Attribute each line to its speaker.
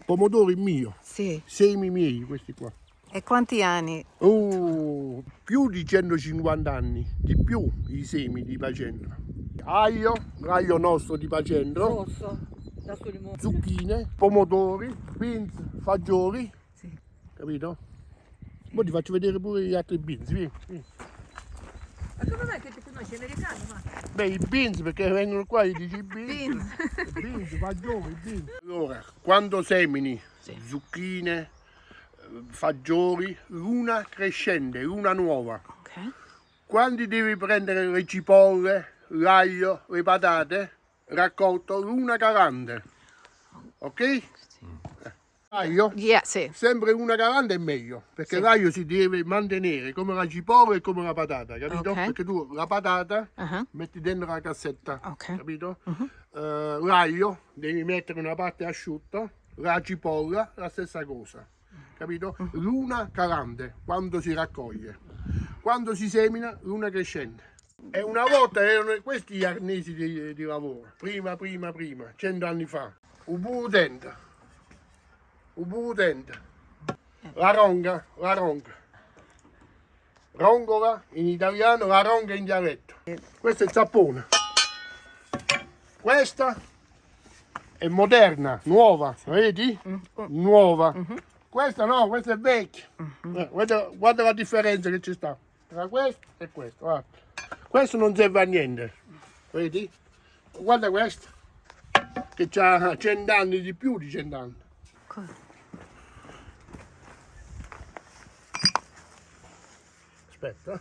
Speaker 1: pomodori mio,
Speaker 2: Sì.
Speaker 1: semi miei questi qua.
Speaker 2: E quanti anni?
Speaker 1: Più di 150 anni, di più i semi di Pacentro. L'aglio nostro di Pacentro,
Speaker 2: Rosso, da sul limone.
Speaker 1: zucchine, pomodori, beans, fagioli,
Speaker 2: Sì.
Speaker 1: capito? Poi ti faccio vedere pure gli altri beans, vieni.
Speaker 2: Ma come mai che ti conosci americano? Ma...
Speaker 1: Beh, i beans perché vengono qua e dici beans.
Speaker 2: Beans.
Speaker 1: Beans, fagioli, beans. Allora, quando semini
Speaker 2: Sì.
Speaker 1: zucchine, fagioli, luna crescente, luna nuova.
Speaker 2: Ok.
Speaker 1: Quando devi prendere le cipolle, l'aglio, le patate, raccolto luna calante. Ok? L'aglio?
Speaker 2: Yeah, sì.
Speaker 1: Sempre luna calante è meglio, perché
Speaker 2: Sì.
Speaker 1: l'aglio si deve mantenere come la cipolla e come la patata, capito?
Speaker 2: Ok.
Speaker 1: Perché tu la patata
Speaker 2: Uh-huh.
Speaker 1: metti dentro la cassetta,
Speaker 2: Ok.
Speaker 1: capito? L'aglio devi mettere una parte asciutta, la cipolla la stessa cosa, capito? Luna calante quando si raccoglie, quando si semina luna crescente. E una volta erano questi gli arnesi di lavoro, prima, 100 anni fa. Ubudente. La ronga. Rongola in italiano, la ronga in dialetto. Questo è il zappone. Questa è moderna, nuova, vedi? Nuova. Questa no, questa è vecchia. Guarda la differenza che ci sta tra questo e questo. Guarda. Questo non serve a niente, vedi? Guarda questo, che ha 100 anni, di più di 100 anni. Aspetta.